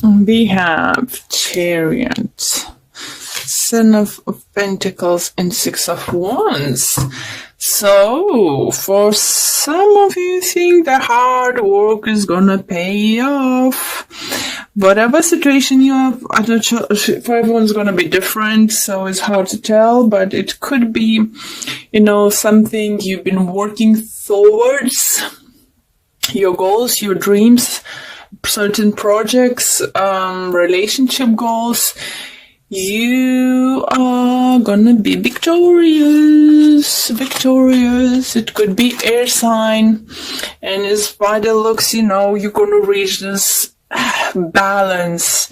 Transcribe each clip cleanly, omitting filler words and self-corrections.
We have Chariot, Son of Pentacles, and Six of Wands. So, for some of you think the hard work is gonna pay off. Whatever situation you have, I'm not sure, for everyone's gonna be different, so it's hard to tell, but it could be, something you've been working towards, your goals, your dreams, certain projects, relationship goals. You are gonna be victorious. It could be air sign, and as by the looks, you're gonna reach this balance.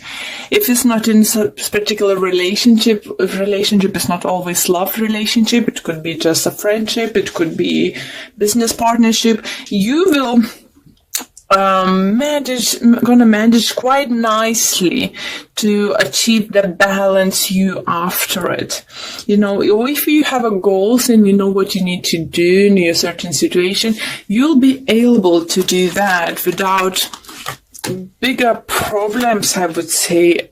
If it's not in a particular relationship, if relationship is not always love relationship, it could be just a friendship, it could be business partnership, you will manage quite nicely to achieve the balance you after it. If you have a goals and you know what you need to do in a certain situation, you'll be able to do that without bigger problems, I would say.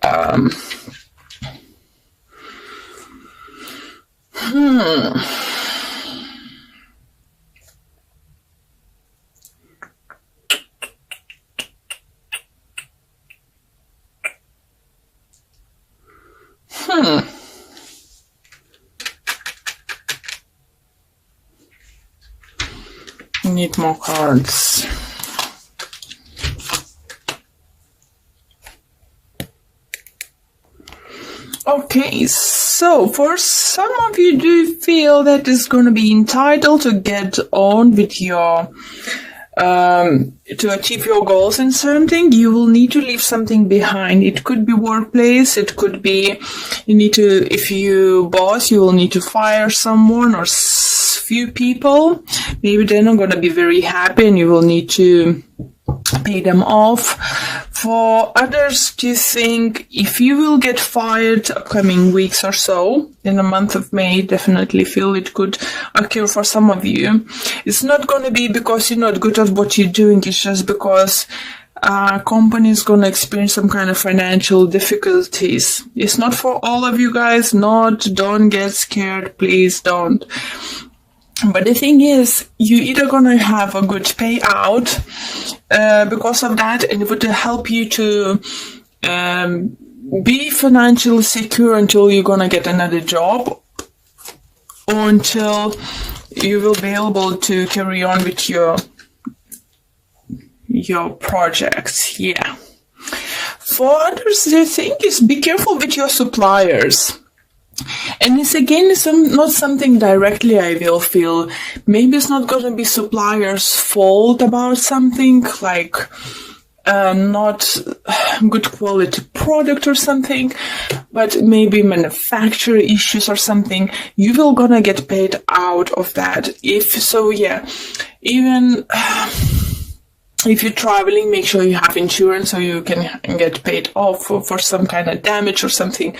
Need more cards. Okay, so for some of you do feel that is going to be entitled to get on with your to achieve your goals in something, you will need to leave something behind. It could be workplace, it could be if you boss, you will need to fire someone or few people. Maybe they're not going to be very happy and you will need to pay them off. For others, do you think if you will get fired upcoming weeks or so, in the month of May, definitely feel it could occur for some of you. It's not going to be because you're not good at what you're doing, it's just because company is going to experience some kind of financial difficulties. It's not for all of you guys, don't get scared, please don't. But the thing is, you're either going to have a good payout because of that, and it would help you to be financially secure until you're going to get another job, or until you will be able to carry on with your projects. Yeah. For others, the thing is, be careful with your suppliers. And it's not something directly I will feel. Maybe it's not going to be supplier's fault about something, like not good quality product or something, but maybe manufacturer issues or something. You will gonna get paid out of that. Even if you're traveling, make sure you have insurance so you can get paid off for some kind of damage or something.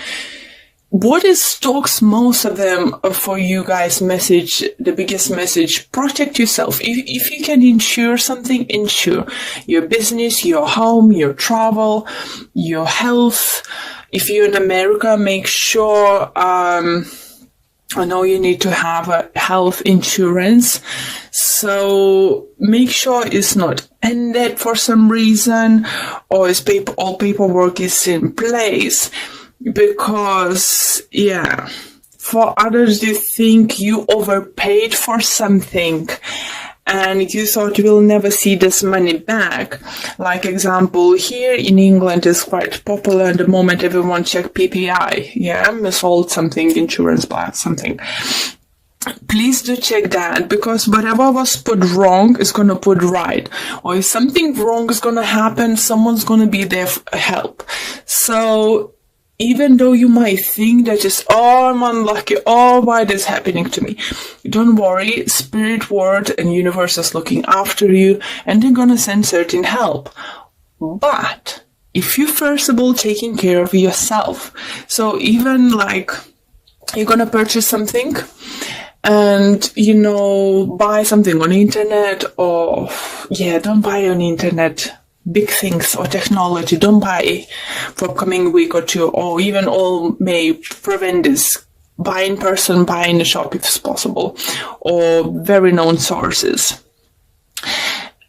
What talks most of them for you guys message, the biggest message, protect yourself. If you can insure something, insure your business, your home, your travel, your health. If you're in America, make sure, I know you need to have a health insurance. So make sure it's not ended for some reason, or all paperwork is in place. Because, for others, you think you overpaid for something and you thought you will never see this money back. Like example, here in England is quite popular at the moment, everyone check PPI, sold something, insurance plan, something. Please do check that, because whatever was put wrong is going to put right. Or if something wrong is going to happen, someone's going to be there for help. So, even though you might think that I'm unlucky, why this is happening to me? Don't worry, spirit world and universe is looking after you and they're gonna send certain help. But if you first of all taking care of yourself, so even like you're gonna purchase something and buy something on the internet, or don't buy on the internet. big things or technology. Don't buy for coming week or two, or even all may prevent this. Buy in person, buy in the shop if it's possible, or very known sources.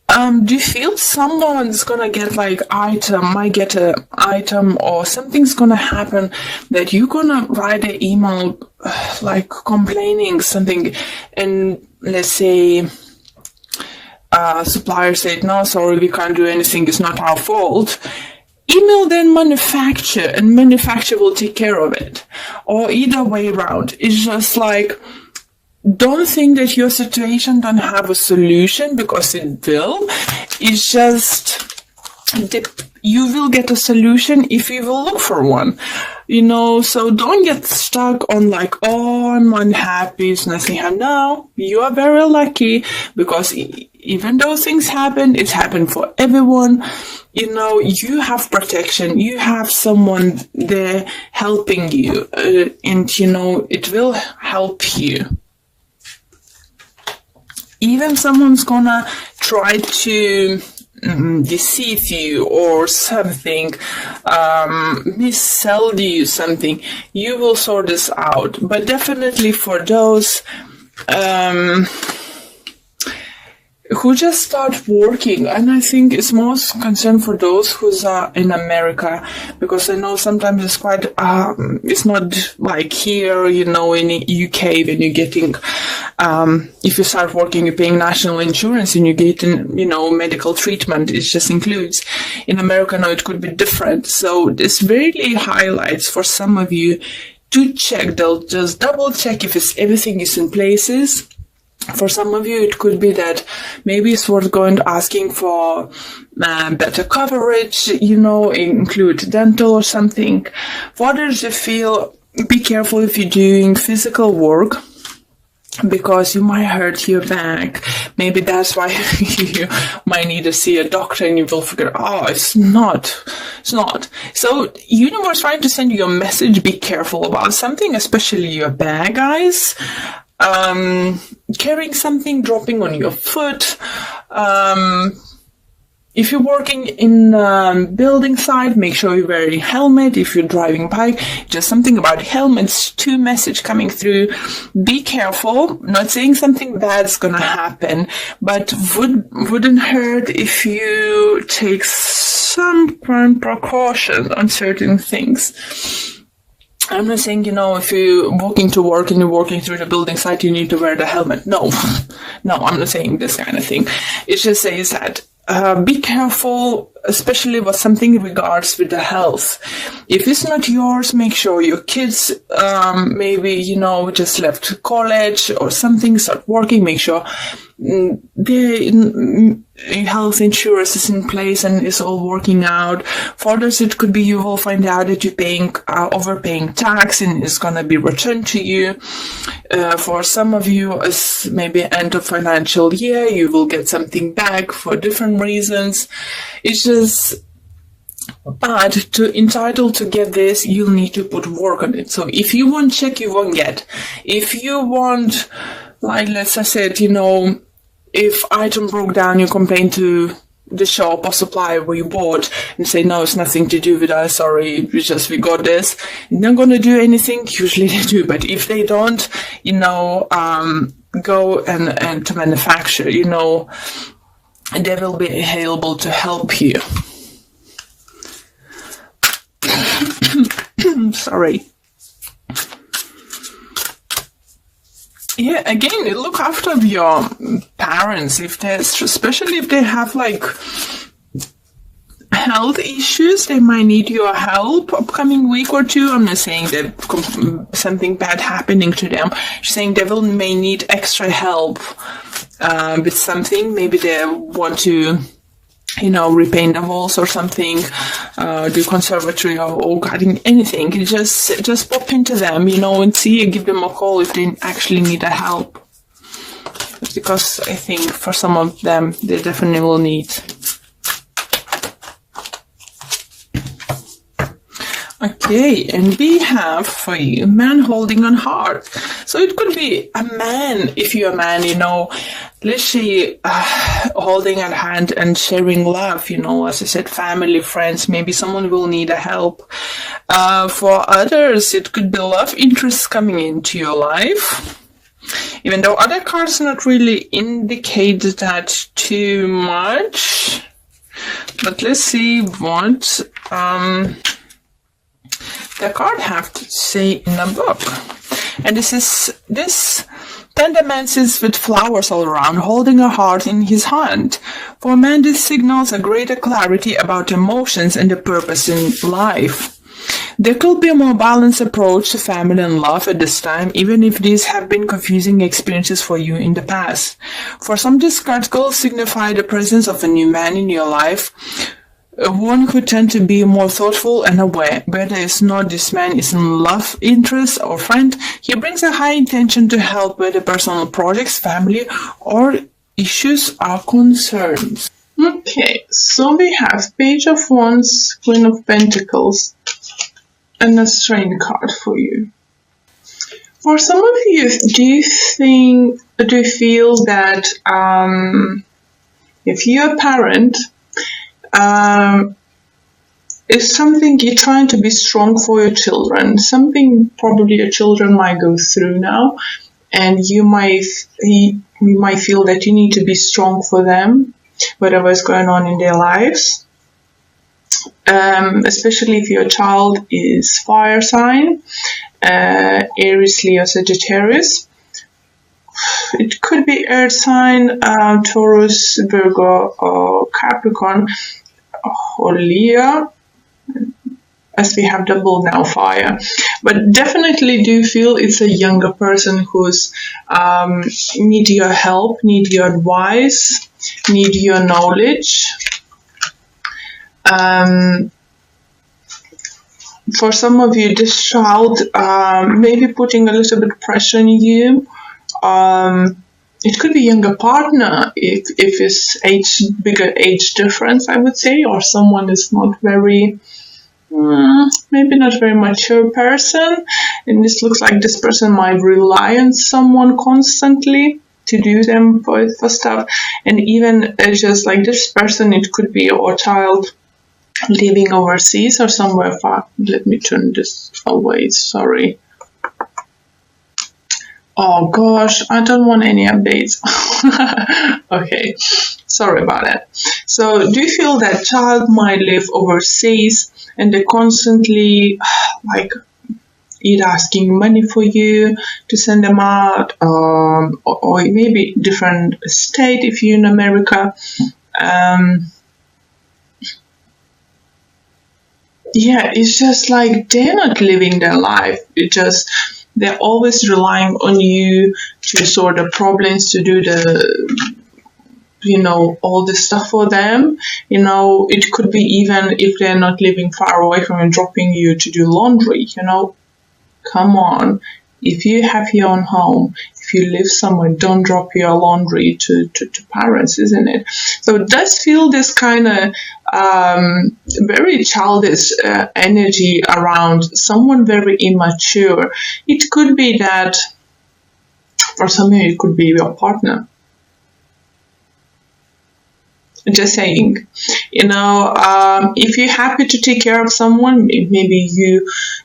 Do you feel someone's gonna get might get an item, or something's gonna happen that you're gonna write an email complaining something, and let's say supplier said, no, sorry, we can't do anything, it's not our fault. Email then manufacturer, and manufacturer will take care of it. Or either way around. It's just don't think that your situation don't have a solution, because it will. It's just you will get a solution if you will look for one. So don't get stuck on oh, I'm unhappy, it's nothing. No, you are very lucky, because even though things happen, it's happened for everyone. You have protection, you have someone there helping you, and it will help you. Even someone's gonna try to deceive you or something, missell you something, you will sort this out. But definitely for those who just start working, and I think it's most concerned for those who's in America, because I know sometimes it's quite it's not like here, in the UK, when you're getting if you start working, you're paying national insurance and you're getting medical treatment, it just includes. In America now it could be different, so this really highlights for some of you to check. They'll just double check if everything is in places. For some of you, it could be that maybe it's worth going to asking for better coverage, include dental or something. For others, you feel, be careful if you're doing physical work, because you might hurt your back. Maybe that's why you might need to see a doctor, and you will figure, it's not. So universe trying to send you a message, be careful about something, especially your back, guys. Carrying something, dropping on your foot. If you're working in building site, make sure you're wearing a helmet. If you're driving bike, just something about helmets, 2 message coming through. Be careful. Not saying something bad's gonna happen, but wouldn't hurt if you take some precaution on certain things. I'm not saying, if you're walking to work and you're walking through the building site, you need to wear the helmet. No, I'm not saying this kind of thing. It just says that be careful, especially with something in regards with the health. If it's not yours, make sure your kids, maybe, just left college or something, start working, make sure their health insurance is in place and is all working out. For others, it could be you will find out that you're overpaying tax and it's going to be returned to you. For some of you, as maybe end of financial year, you will get something back for different reasons. It's just bad to entitled to get this, you'll need to put work on it. So if you want check, you won't get. If you want, let's I said, if item broke down, you complain to the shop or supplier where you bought and say, no, it's nothing to do with us, sorry, we got this. They're not going to do anything. Usually they do, but if they don't, go and to manufacture, they will be able to help you. Sorry. Yeah, again, look after your parents, especially if they have health issues, they might need your help upcoming week or two. I'm not saying that something bad happening to them. I'm saying they may need extra help with something. Maybe they want to repaint the walls or something, do conservatory or gardening, anything. Just pop into them, and give them a call if they actually need a help. Because I think for some of them, they definitely will need. Okay, and we have for you man holding on heart. So it could be a man, if you're a man, literally holding a hand and sharing love, as I said, family, friends, maybe someone will need a help. For others, it could be love interests coming into your life. Even though other cards not really indicate that too much. But let's see what the card have to say in the book. And this tender man sits with flowers all around, holding a heart in his hand. For a man, this signals a greater clarity about emotions and the purpose in life. There could be a more balanced approach to family and love at this time, even if these have been confusing experiences for you in the past. For some, this card could signify the presence of a new man in your life, one who tend to be more thoughtful and aware. Whether it's not this man is in love, interest, or friend, he brings a high intention to help with the personal projects, family, or issues are concerned. Okay, so we have Page of Wands, Queen of Pentacles, and a Strength card for you. For some of you, do you feel that if you're a parent, it's something you're trying to be strong for your children, something probably your children might go through now, and you might feel that you need to be strong for them, whatever is going on in their lives. Especially if your child is fire sign, Aries, Leo, Sagittarius. It could be earth sign, Taurus, Virgo, or Capricorn, or Leo, as we have double now fire. But definitely do feel it's a younger person who's need your help, need your advice, need your knowledge. For some of you, this child maybe putting a little bit of pressure on you. It could be younger partner if it's bigger age difference, I would say, or someone is not very, maybe not very mature person, and this looks like this person might rely on someone constantly to do them for stuff, and even just like this person, it could be your child living overseas or somewhere far. Let me turn this away, sorry. Oh gosh, I don't want any updates. Okay, sorry about that. So do you feel that child might live overseas and they're constantly like either asking money for you to send them out, or maybe different state if you're in America. Yeah, it's just like they're not living their life. They're always relying on you to sort the problems, to do all the stuff for them. It could be even if they're not living far away from you, dropping you to do laundry, Come on. If you have your own home, if you live somewhere, don't drop your laundry to parents, isn't it? So it does feel this kind of very childish energy around someone very immature. It could be that for some of you, it could be your partner. Just saying, if you're happy to take care of someone, maybe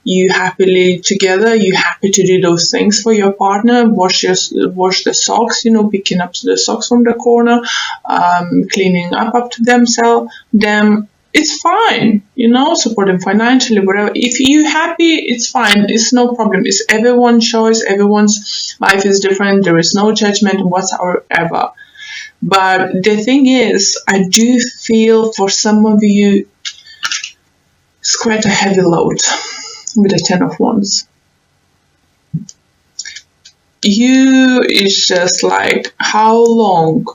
you happily together, you happy to do those things for your partner, wash the socks, picking up the socks from the corner, cleaning up to them, it's fine, support them financially, whatever. If you're happy, it's fine. It's no problem. It's everyone's choice. Everyone's life is different. There is no judgment whatsoever. But the thing is, I do feel for some of you, it's quite a heavy load with the 10 of Wands. It's just like, how long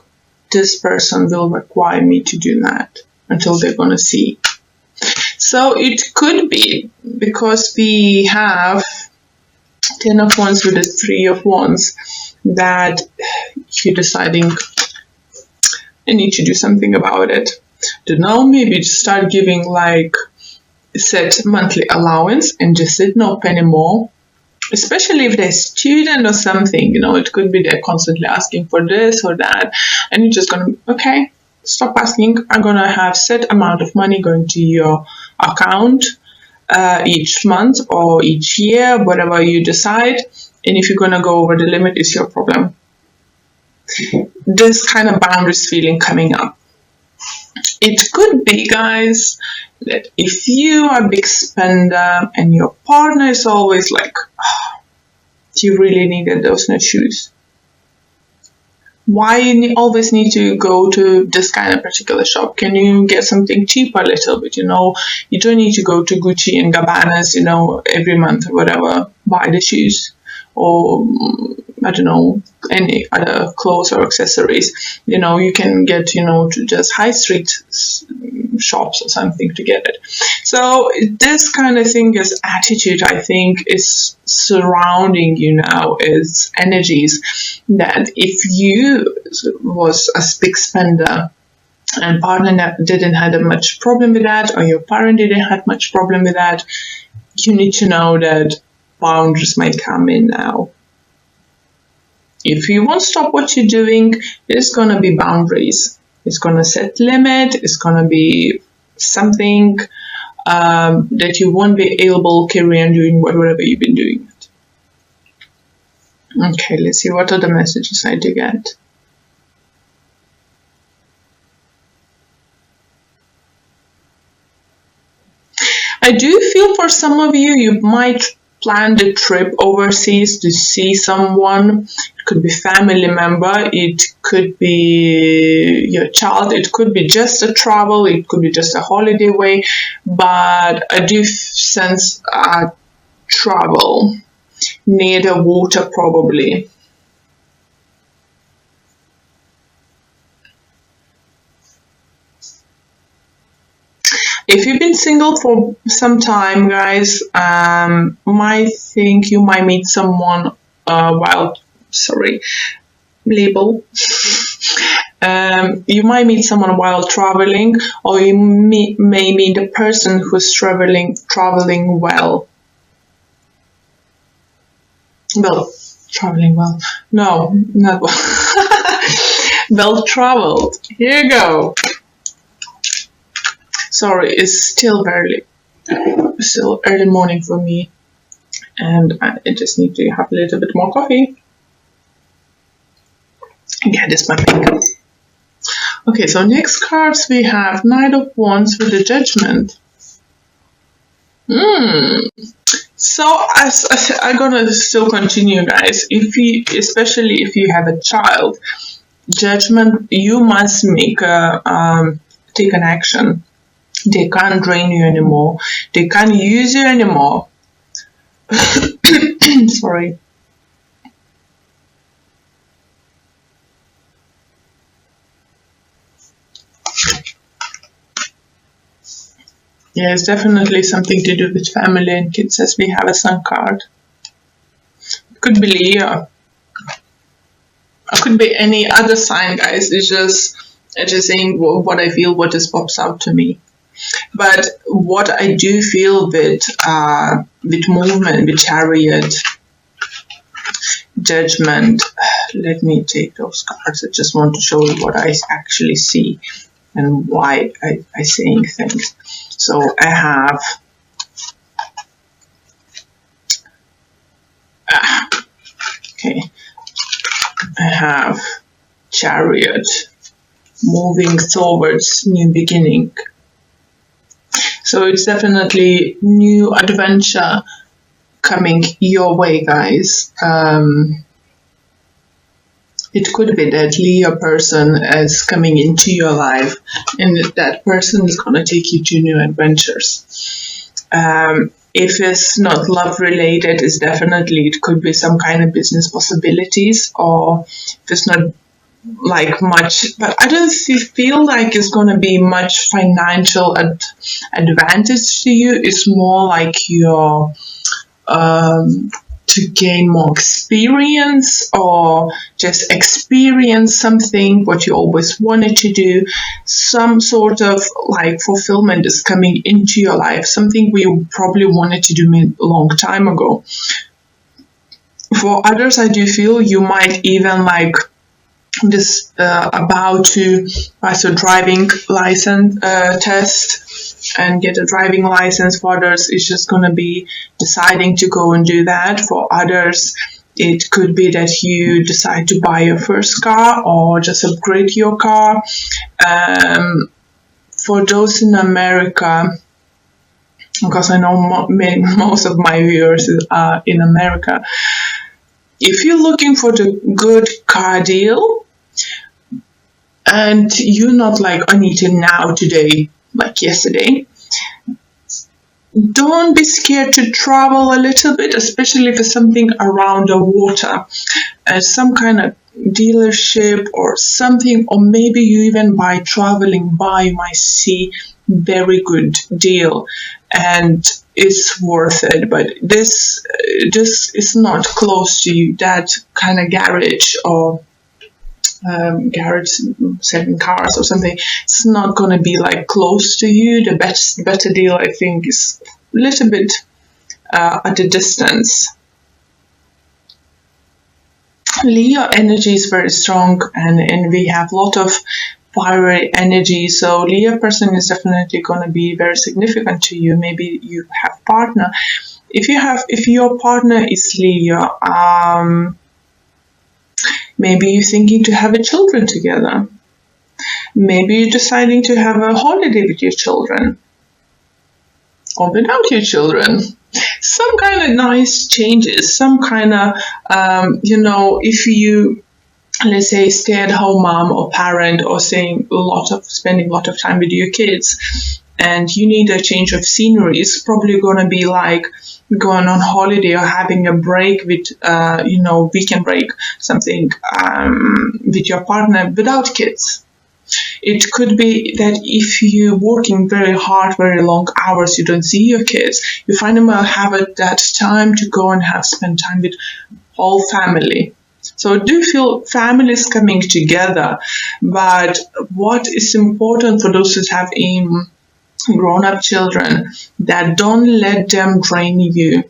this person will require me to do that until they're going to see. So it could be because we have 10 of Wands with the 3 of Wands that you're deciding, I need to do something about it. To now maybe start giving like set monthly allowance and just say no penny more. especially if they're student or something, it could be they're constantly asking for this or that, and you're just gonna, okay, stop asking. I'm gonna have set amount of money going to your account each month or each year, whatever you decide, and if you're gonna go over the limit, it's your problem. This kind of boundaries feeling coming up. It could be, guys, that if you are a big spender and your partner is always like, oh, do you really needed those new shoes? Why you always need to go to this kind of particular shop? Can you get something cheaper a little bit? You don't need to go to Gucci and Gabbanas, every month or whatever, buy the shoes. Or I don't know, any other clothes or accessories. You can get, to just high street shops or something to get it. So this kind of thing is attitude, I think, is surrounding you now, is energies that if you was a big spender and partner didn't have much problem with that, or your parent didn't have much problem with that, you need to know that boundaries might come in now. If you won't stop what you're doing, there's going to be boundaries. It's going to set limit. It's going to be something that you won't be able to carry on doing whatever you've been doing. Okay, let's see what other messages I do get. I do feel for some of you, you might plan the trip overseas to see someone. It could be family member, it could be your child, it could be just a travel, it could be just a holiday away, but I do sense travel near the water probably. If you've been single for some time, guys, might think you might meet someone you might meet someone while traveling, or you may meet a person who's traveling well. Traveling well. No, not well. Well traveled. Here you go. Sorry, it's still early morning for me, and I just need to have a little bit more coffee. Yeah, this is my makeup. Okay, so next cards we have Knight of Wands with the Judgment. So I'm gonna still continue, guys. Especially if you have a child, Judgment, you must make take an action. They can't drain you anymore. They can't use you anymore. Sorry. Yeah, it's definitely something to do with family and kids, as we have a Sun card. It could be Leo. It could be any other sign, guys. It's just saying what I feel, what just pops out to me. But what I do feel with movement, with Chariot, Judgment, let me take those cards. I just want to show you what I actually see and why I saying things. So I have I have Chariot, moving towards new beginning. So it's definitely new adventure coming your way, guys. It could be that Leo person is coming into your life, and that person is going to take you to new adventures. If it's not love related, it could be some kind of business possibilities, or if it's not like much, but I don't feel like it's going to be much financial advantage to you. It's more like your to gain more experience, or just experience something what you always wanted to do. Some sort of like fulfillment is coming into your life, something we probably wanted to do a long time ago. For others, I do feel you might even like this about to pass a driving license test and get a driving license. For others, it's just going to be deciding to go and do that. For others, it could be that you decide to buy your first car or just upgrade your car. For those in America, because I know most of my viewers are in America, if you're looking for the good car deal and you're not like, I need it now, today, like yesterday, don't be scared to travel a little bit, especially if it's something around the water, some kind of dealership or something, or maybe you even by traveling by you might see very good deal and it's worth it. But this is not close to you, that kind of garage or garage selling cars or something. It's not going to be like close to you. The better deal, I think, is a little bit at a distance. Leo energy is very strong, and we have a lot of fiery energy. So Leo person is definitely going to be very significant to you. Maybe you have partner. If your partner is Leo, maybe you're thinking to have a children together. Maybe you're deciding to have a holiday with your children or without your children. Some kind of nice changes, some kind of, if you, let's say, stay-at-home mom or parent or spending a lot of time with your kids and you need a change of scenery, it's probably going to be like going on holiday or having a break with, weekend break, something with your partner without kids. It could be that if you're working very hard, very long hours, you don't see your kids, you find them have that time to go and spend time with whole family. So I do feel families coming together, but what is important for those who have grown-up children, that don't let them drain you.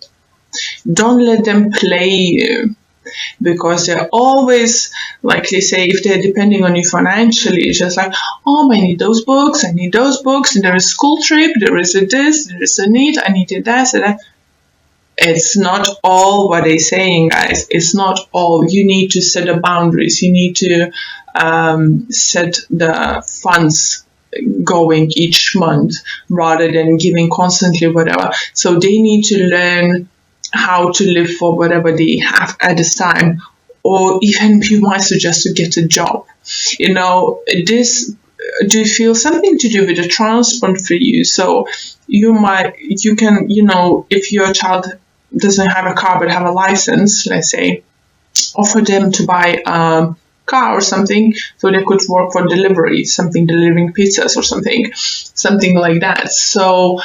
Don't let them play you. Because they're always, like they say, if they're depending on you financially, it's just like, oh, I need those books, and there is school trip, there is a this, there is a need, I need a that, and that. It's not all what they're saying, guys. It's not all. You need to set the boundaries. You need to set the funds going each month rather than giving constantly whatever. So they need to learn how to live for whatever they have at this time, or even you might suggest to get a job. This do feel something to do with the transport for you. So you can, if your child doesn't have a car but have a license, let's say, offer them to buy a car or something so they could work for delivery, delivering pizzas or something like that. So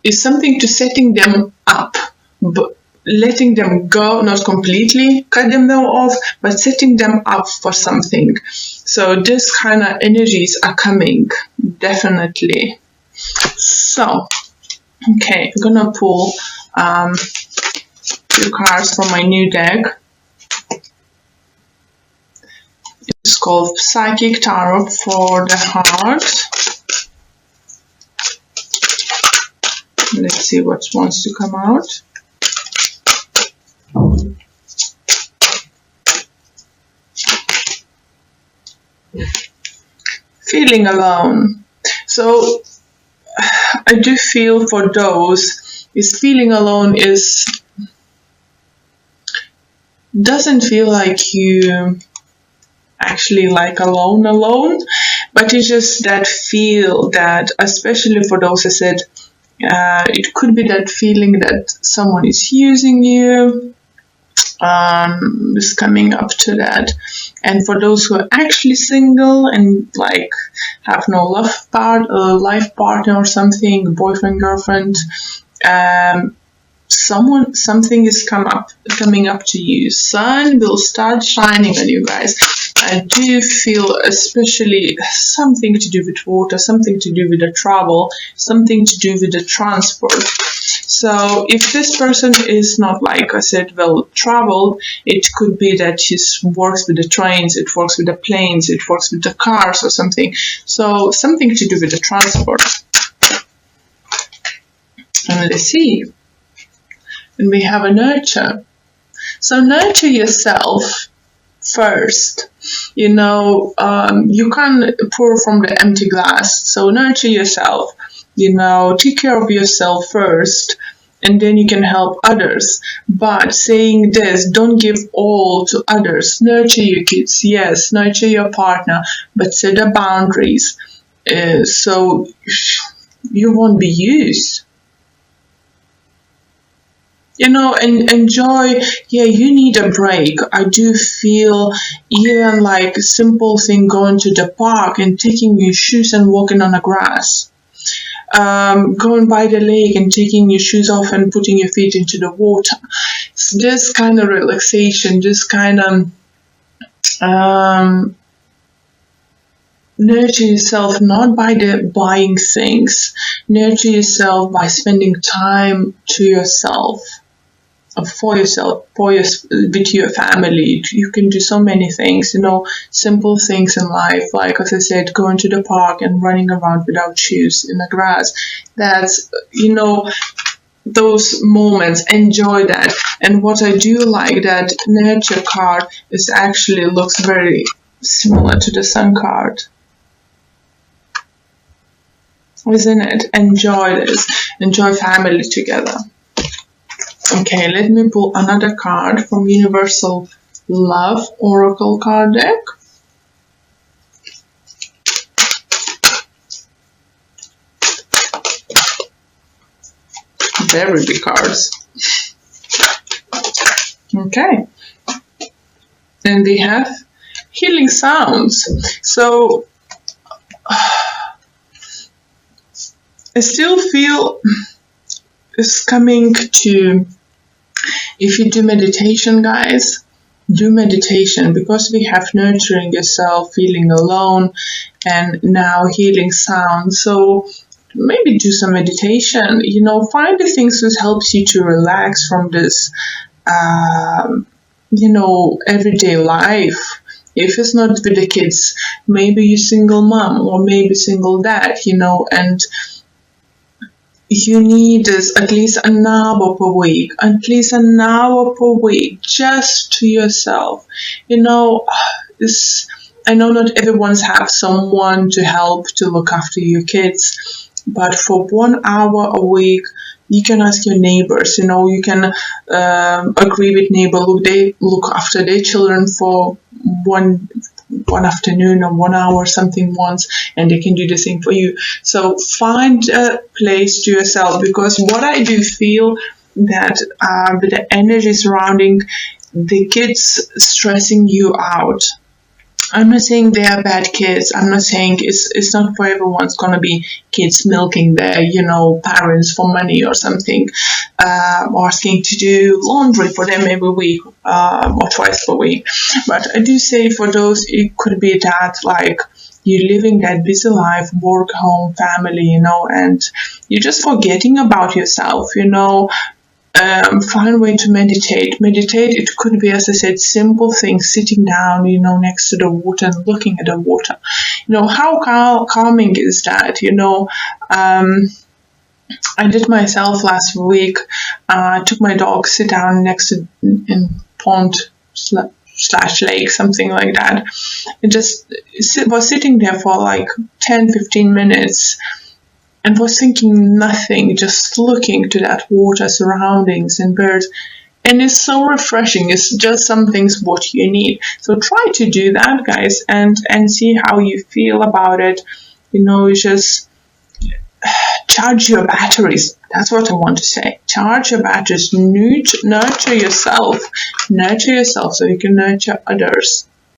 it's something to setting them up, but letting them go, not completely cut them off, but setting them up for something. So this kind of energies are coming, definitely. So, okay, I'm gonna pull two cards from my new deck. It's called Psychic Tarot for the Heart. Let's see what wants to come out. Feeling alone. So I do feel for those is feeling alone doesn't feel like you actually like alone, but it's just that feel that, especially for those I said, it could be that feeling that someone is using you, is coming up to that. And for those who are actually single and like have no life partner or something, boyfriend, girlfriend, something is coming up to you. Sun will start shining on you guys. I do feel especially something to do with water, something to do with the travel, something to do with the transport. So if this person is not, like I said, well traveled, it could be that he works with the trains, it works with the planes, it works with the cars or something. So something to do with the transport. And let's see. And we have a nurture. So nurture yourself first. You know, you can't pour from the empty glass. So nurture yourself. You know, take care of yourself first, and then you can help others. But saying this, don't give all to others. Nurture your kids, yes, nurture your partner, but set the boundaries so you won't be used. You know, and enjoy. Yeah, you need a break. I do feel even like a simple thing, going to the park and taking your shoes and walking on the grass. Going by the lake and taking your shoes off and putting your feet into the water. It's this kind of relaxation, this kind of nurture yourself, not by the buying things. Nurture yourself by spending time to yourself. For yourself, with your family. You can do so many things, you know, simple things in life, like as I said, going to the park and running around without shoes in the grass. That's, you know, those moments, enjoy that. And what I do like, that nurture card is actually looks very similar to the sun card, isn't it? Enjoy this, enjoy family together. Okay, let me pull another card from Universal Love Oracle card deck. Very big cards. Okay. And we have healing sounds. So I still feel it's coming to, if you do meditation, guys, do meditation, because we have nurturing yourself, feeling alone, and now healing sound. So maybe do some meditation, you know, find the things that helps you to relax from this, you know, everyday life. If it's not with the kids, maybe you're single mom or maybe single dad, you know, and you need this at least an hour per week, just to yourself. You know, I know not everyone's have someone to help to look after your kids, but for 1 hour a week, you can ask your neighbors, you know, you can agree with neighbor, they look after their children for one afternoon or 1 hour something once, and they can do the same for you. So find a place to yourself, because what I do feel that with the energy surrounding the kids stressing you out. I'm not saying they are bad kids. I'm not saying it's not for everyone's gonna be kids milking their, you know, parents for money or something, asking to do laundry for them every week or twice per week. But I do say for those, it could be that, like, you're living that busy life, work, home, family, you know, and you're just forgetting about yourself, you know. Find a way to meditate. It could be, as I said, simple things, sitting down, you know, next to the water and looking at the water. You know, how calming is that, you know? I did myself last week. I took my dog, sit down next to in pond / lake, something like that. And just was sitting there for like 10-15 minutes. And was thinking nothing, just looking to that water, surroundings and birds. And it's so refreshing. It's just some things what you need. So try to do that, guys, and see how you feel about it. You know, just charge your batteries. That's what I want to say. Charge your batteries. Nurture yourself. Nurture yourself so you can nurture others.